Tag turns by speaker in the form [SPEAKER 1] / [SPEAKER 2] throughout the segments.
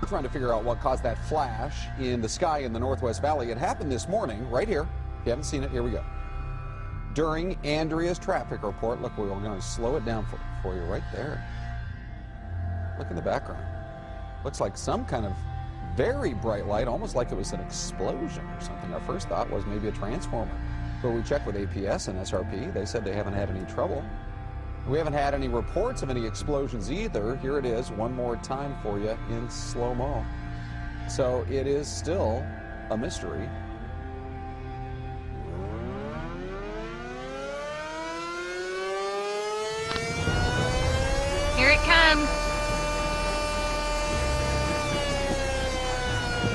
[SPEAKER 1] Trying to figure out what caused that flash in the sky in the Northwest Valley. It happened this morning, right here. If you haven't seen it, here we go. During Andrea's traffic report, look, we're going to slow it down for you right there. Look in the background. Looks like some kind of very bright light, almost like it was an explosion or something. Our first thought was maybe a transformer. But we checked with APS and SRP. They said they haven't had any trouble. We haven't had any reports of any explosions either. Here it is one more time for you in slow-mo. So it is still a mystery.
[SPEAKER 2] Here it comes.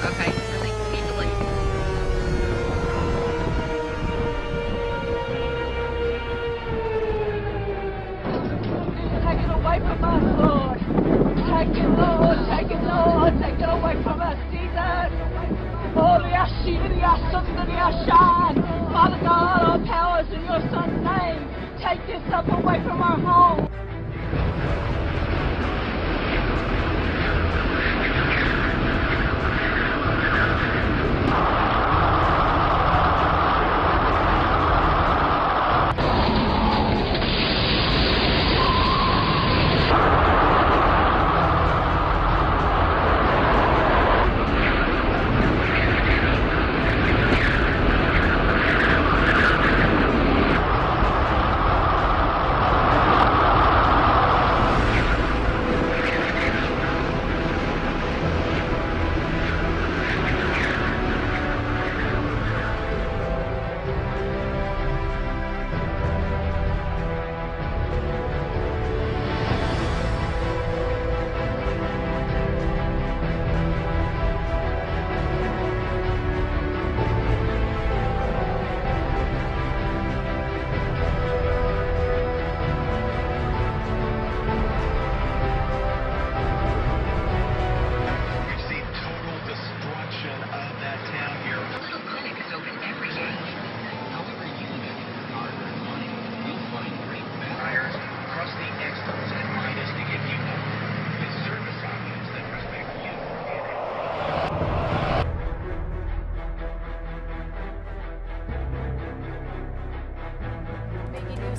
[SPEAKER 2] Okay, I think we need to leave.
[SPEAKER 3] Take it away from us, Lord. Take it, Lord. Take it, Lord. Take it away from us, Jesus. Holy Ashiri, Asundari, Ashan. Father God, all powers in your Son's name. Take this stuff away from our home.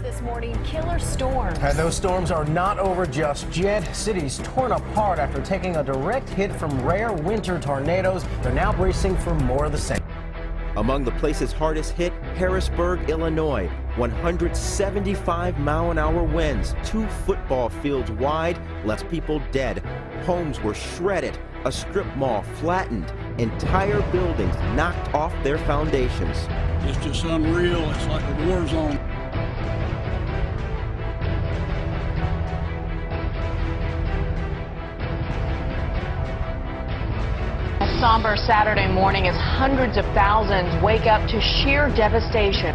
[SPEAKER 4] This morning, killer storms.
[SPEAKER 5] And those storms are not over just yet. Cities torn apart after taking a direct hit from rare winter tornadoes. They're now bracing for more of the same.
[SPEAKER 6] Among the places hardest hit, Harrisburg, Illinois. 175-mile-an-hour winds, 2 football fields wide, left people dead. Homes were shredded, a strip mall flattened, entire buildings knocked off their foundations.
[SPEAKER 7] It's just unreal. It's like a war zone.
[SPEAKER 4] A somber Saturday morning as hundreds of thousands wake up to sheer devastation.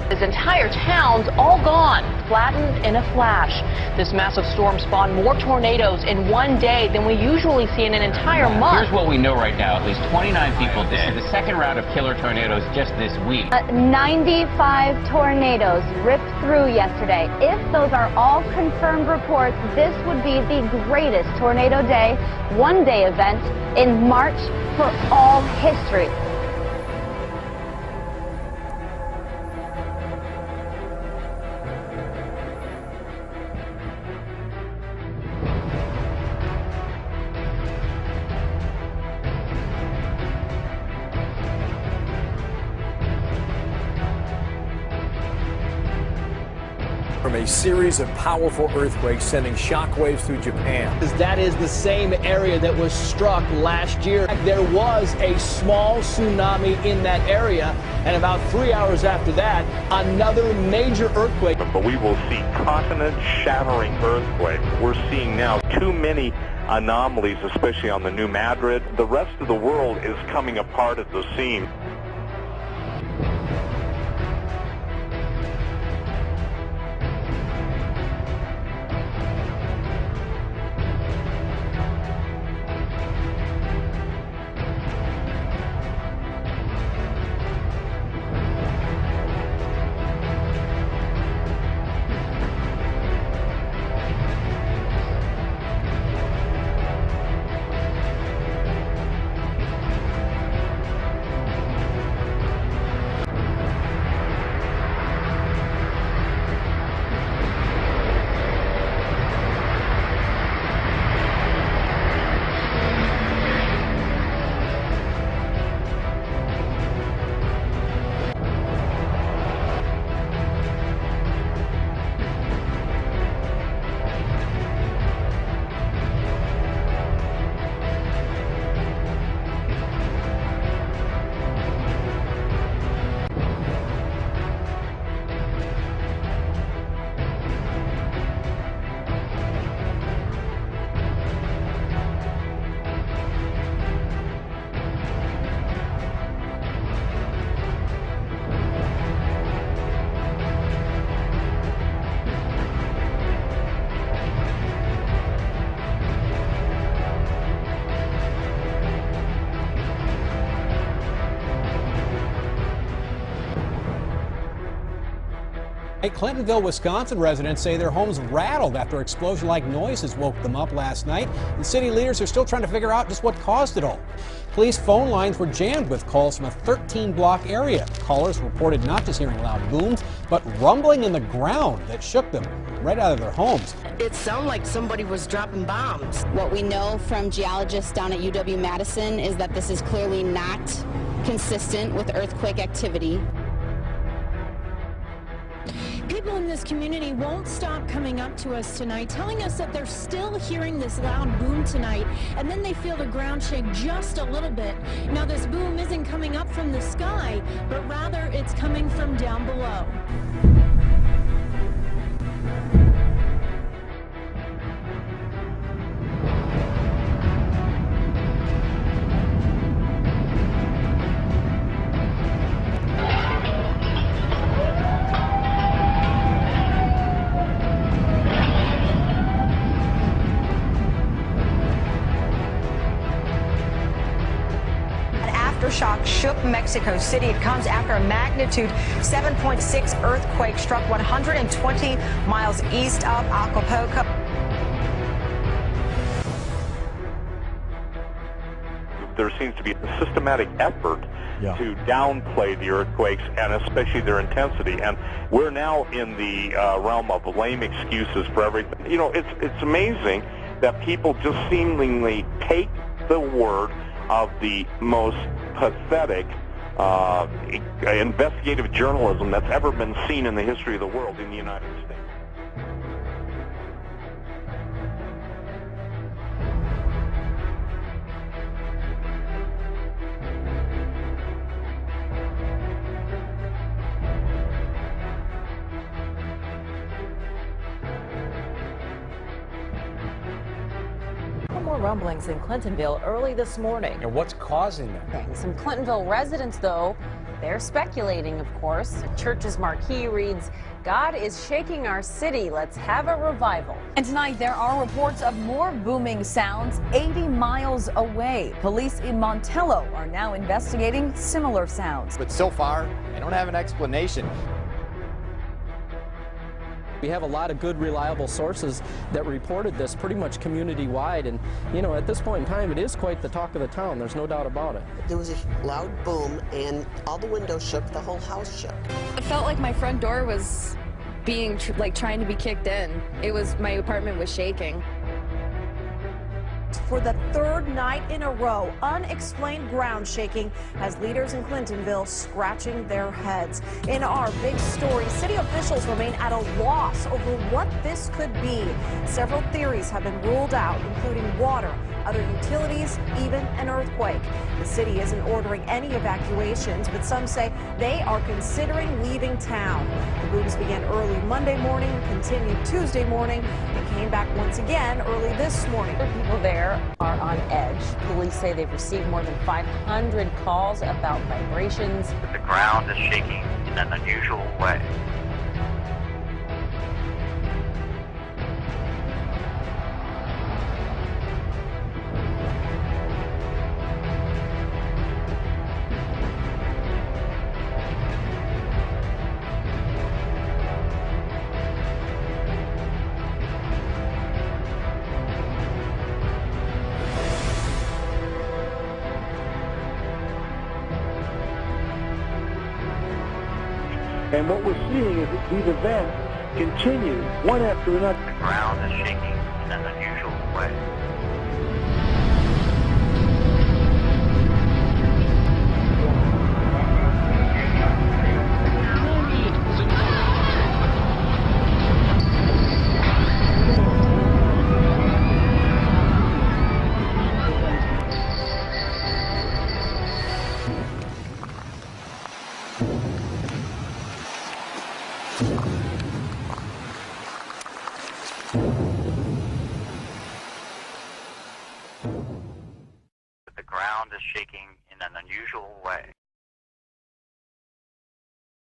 [SPEAKER 4] This entire town's all gone, flattened in a flash. This massive storm spawned more tornadoes in one day than we usually see in an entire month.
[SPEAKER 8] Here's what we know right now. At least 29 people dead. The second round of killer tornadoes just this week.
[SPEAKER 9] 95 tornadoes ripped through yesterday. If those are all confirmed reports, this would be the greatest tornado day, one-day event in March for all history.
[SPEAKER 10] From a series of powerful earthquakes sending shockwaves through Japan.
[SPEAKER 11] That is the same area that was struck last year. There was a small tsunami in that area, and about 3 hours after that, another major earthquake.
[SPEAKER 12] But we will see continent-shattering earthquakes. We're seeing now too many anomalies, especially on the New Madrid. The rest of the world is coming apart at the seams.
[SPEAKER 13] Clintonville, Wisconsin residents say their homes rattled after explosion-like noises woke them up last night. And city leaders are still trying to figure out just what caused it all. Police phone lines were jammed with calls from a 13-block area. Callers reported not just hearing loud booms, but rumbling in the ground that shook them right out of their homes.
[SPEAKER 14] It sounded like somebody was dropping bombs.
[SPEAKER 15] What we know from geologists down at UW-Madison is that this is clearly not consistent with earthquake activity.
[SPEAKER 16] People in this community won't stop coming up to us tonight, telling us that they're still hearing this loud boom tonight, and then they feel the ground shake just a little bit. Now, this boom isn't coming up from the sky, but rather it's coming from down below.
[SPEAKER 17] Aftershock shook Mexico City. It comes after a magnitude 7.6 earthquake struck 120 miles east of Acapulco.
[SPEAKER 12] There seems to be a systematic effort to downplay the earthquakes and especially their intensity. And we're now in the realm of lame excuses for everything. You know, it's amazing that people just seemingly take the word of the most pathetic investigative journalism that's ever been seen in the history of the world in the United States.
[SPEAKER 4] More rumblings in Clintonville early this morning.
[SPEAKER 11] And what's causing them?
[SPEAKER 4] Some Clintonville residents, though, they're speculating, of course. The church's marquee reads, "God is shaking our city. Let's have a revival."
[SPEAKER 18] And tonight there are reports of more booming sounds 80 miles away. Police in Montello are now investigating similar sounds.
[SPEAKER 19] But so far, they don't have an explanation.
[SPEAKER 20] We have a lot of good, reliable sources that reported this pretty much community-wide, and, you know, at this point in time, it is quite the talk of the town. There's no doubt about it.
[SPEAKER 14] There was a loud boom, and all the windows shook, the whole house shook.
[SPEAKER 21] It felt like my front door was being, trying to be kicked in. My apartment was shaking.
[SPEAKER 22] For the third night in a row, unexplained ground shaking has leaders in Clintonville scratching their heads. In our big story, city officials remain at a loss over what this could be. Several theories have been ruled out, including water, other utilities, even an earthquake. The city isn't ordering any evacuations, but some say they are considering leaving town. The booms began early Monday morning, continued Tuesday morning, and came back once again early this morning.
[SPEAKER 4] People there are on edge. Police say they've received more than 500 calls about vibrations.
[SPEAKER 23] The ground is shaking in an unusual way.
[SPEAKER 24] And what we're seeing is that these events continue one after another.
[SPEAKER 23] The ground is shaking in an unusual way. The ground is shaking in an unusual way.